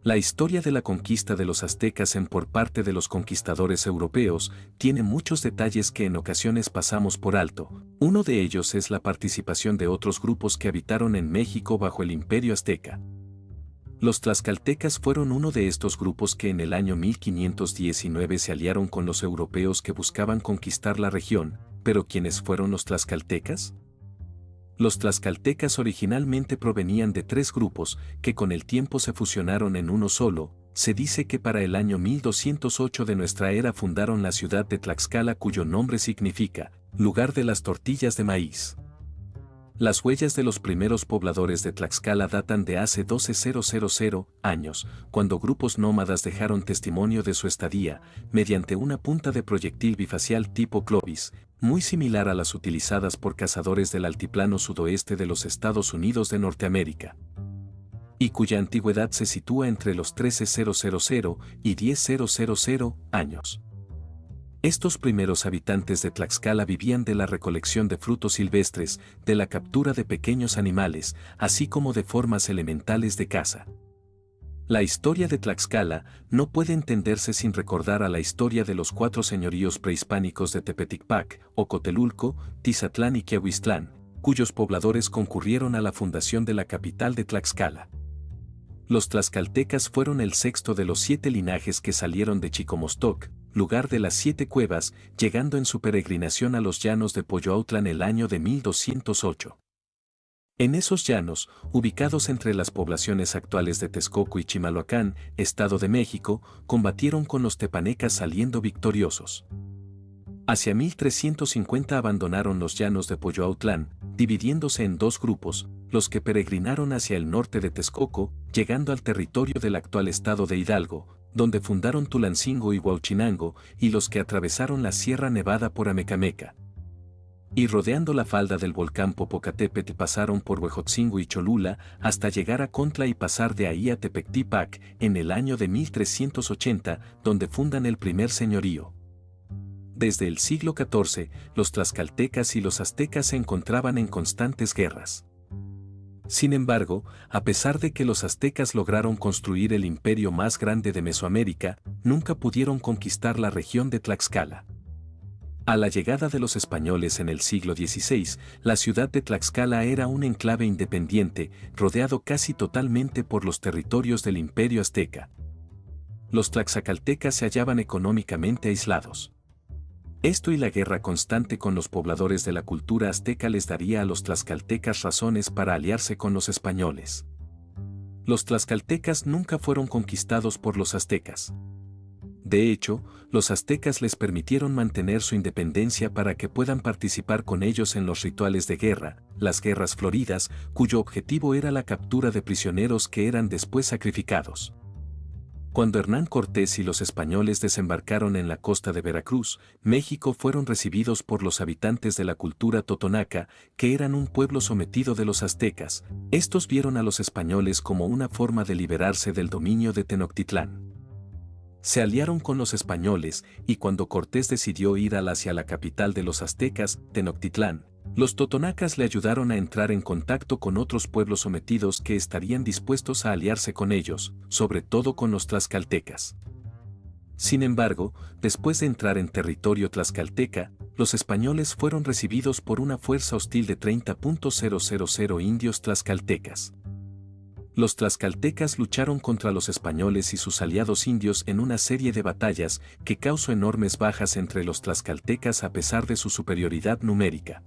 La historia de la conquista de los aztecas por parte de los conquistadores europeos tiene muchos detalles que en ocasiones pasamos por alto. Uno de ellos es la participación de otros grupos que habitaron en México bajo el Imperio Azteca. Los tlaxcaltecas fueron uno de estos grupos que en el año 1519 se aliaron con los europeos que buscaban conquistar la región, pero ¿quiénes fueron los tlaxcaltecas? Los tlaxcaltecas originalmente provenían de tres grupos que con el tiempo se fusionaron en uno solo. Se dice que para el año 1208 de nuestra era fundaron la ciudad de Tlaxcala, cuyo nombre significa lugar de las tortillas de maíz. Las huellas de los primeros pobladores de Tlaxcala datan de hace 12,000 años, cuando grupos nómadas dejaron testimonio de su estadía, mediante una punta de proyectil bifacial tipo Clovis, muy similar a las utilizadas por cazadores del altiplano sudoeste de los Estados Unidos de Norteamérica, y cuya antigüedad se sitúa entre los 13,000 y 10,000 años. Estos primeros habitantes de Tlaxcala vivían de la recolección de frutos silvestres, de la captura de pequeños animales, así como de formas elementales de caza. La historia de Tlaxcala no puede entenderse sin recordar a la historia de los cuatro señoríos prehispánicos de Tepeticpac, Ocotelulco, Tizatlán y Quiahuiztlán, cuyos pobladores concurrieron a la fundación de la capital de Tlaxcala. Los tlaxcaltecas fueron el sexto de los 7 linajes que salieron de Chicomostoc, lugar de las 7 cuevas, llegando en su peregrinación a los llanos de Poyoautlan el año de 1208. En esos llanos, ubicados entre las poblaciones actuales de Texcoco y Chimalhuacán, Estado de México, combatieron con los tepanecas saliendo victoriosos. Hacia 1350 abandonaron los llanos de Poyoautlan, dividiéndose en dos grupos, los que peregrinaron hacia el norte de Texcoco, llegando al territorio del actual estado de Hidalgo, donde fundaron Tulancingo y Huauchinango, y los que atravesaron la Sierra Nevada por Amecameca, y rodeando la falda del volcán Popocatépetl pasaron por Huejotzingo y Cholula hasta llegar a Contla y pasar de ahí a Tepectipac en el año de 1380, donde fundan el primer señorío. Desde el siglo XIV, los tlaxcaltecas y los aztecas se encontraban en constantes guerras. Sin embargo, a pesar de que los aztecas lograron construir el imperio más grande de Mesoamérica, nunca pudieron conquistar la región de Tlaxcala. A la llegada de los españoles en el siglo XVI, la ciudad de Tlaxcala era un enclave independiente, rodeado casi totalmente por los territorios del imperio azteca. Los tlaxcaltecas se hallaban económicamente aislados. Esto y la guerra constante con los pobladores de la cultura azteca les daría a los tlaxcaltecas razones para aliarse con los españoles. Los tlaxcaltecas nunca fueron conquistados por los aztecas. De hecho, los aztecas les permitieron mantener su independencia para que puedan participar con ellos en los rituales de guerra, las guerras floridas, cuyo objetivo era la captura de prisioneros que eran después sacrificados. Cuando Hernán Cortés y los españoles desembarcaron en la costa de Veracruz, México, fueron recibidos por los habitantes de la cultura totonaca, que eran un pueblo sometido de los aztecas. Estos vieron a los españoles como una forma de liberarse del dominio de Tenochtitlán. Se aliaron con los españoles, y cuando Cortés decidió ir hacia la capital de los aztecas, Tenochtitlán, los totonacas le ayudaron a entrar en contacto con otros pueblos sometidos que estarían dispuestos a aliarse con ellos, sobre todo con los tlaxcaltecas. Sin embargo, después de entrar en territorio tlaxcalteca, los españoles fueron recibidos por una fuerza hostil de 30,000 indios tlaxcaltecas. Los tlaxcaltecas lucharon contra los españoles y sus aliados indios en una serie de batallas que causó enormes bajas entre los tlaxcaltecas a pesar de su superioridad numérica.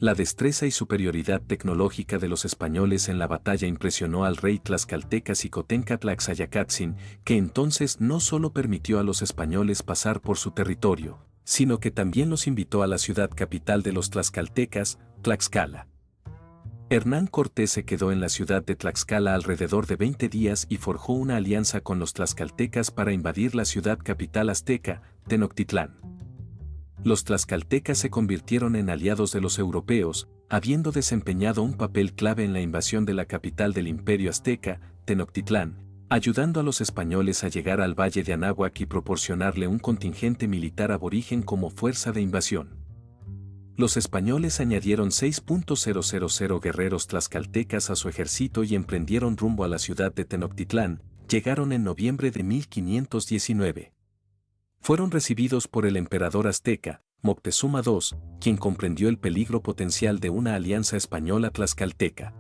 La destreza y superioridad tecnológica de los españoles en la batalla impresionó al rey tlaxcalteca Xicotenca Tlaxayacatzin, que entonces no solo permitió a los españoles pasar por su territorio, sino que también los invitó a la ciudad capital de los tlaxcaltecas, Tlaxcala. Hernán Cortés se quedó en la ciudad de Tlaxcala alrededor de 20 días y forjó una alianza con los tlaxcaltecas para invadir la ciudad capital azteca, Tenochtitlán. Los tlaxcaltecas se convirtieron en aliados de los europeos, habiendo desempeñado un papel clave en la invasión de la capital del imperio azteca, Tenochtitlán, ayudando a los españoles a llegar al valle de Anáhuac y proporcionarle un contingente militar aborigen como fuerza de invasión. Los españoles añadieron 6,000 guerreros tlaxcaltecas a su ejército y emprendieron rumbo a la ciudad de Tenochtitlán, llegaron en noviembre de 1519. Fueron recibidos por el emperador azteca, Moctezuma II, quien comprendió el peligro potencial de una alianza española-tlaxcalteca.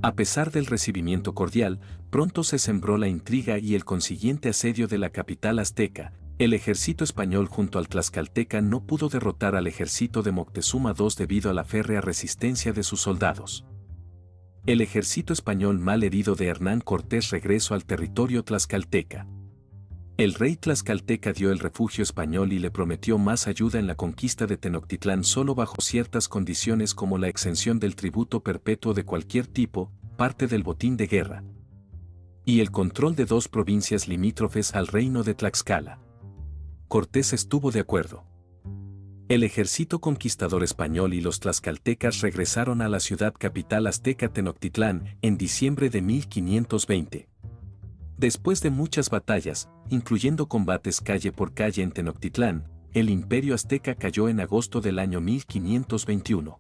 A pesar del recibimiento cordial, pronto se sembró la intriga y el consiguiente asedio de la capital azteca. El ejército español junto al tlaxcalteca no pudo derrotar al ejército de Moctezuma II debido a la férrea resistencia de sus soldados. El ejército español mal herido de Hernán Cortés regresó al territorio tlaxcalteca. El rey tlaxcalteca dio el refugio español y le prometió más ayuda en la conquista de Tenochtitlán solo bajo ciertas condiciones como la exención del tributo perpetuo de cualquier tipo, parte del botín de guerra, y el control de 2 provincias limítrofes al reino de Tlaxcala. Cortés estuvo de acuerdo. El ejército conquistador español y los tlaxcaltecas regresaron a la ciudad capital azteca Tenochtitlán en diciembre de 1520. Después de muchas batallas, incluyendo combates calle por calle en Tenochtitlán, el imperio azteca cayó en agosto del año 1521.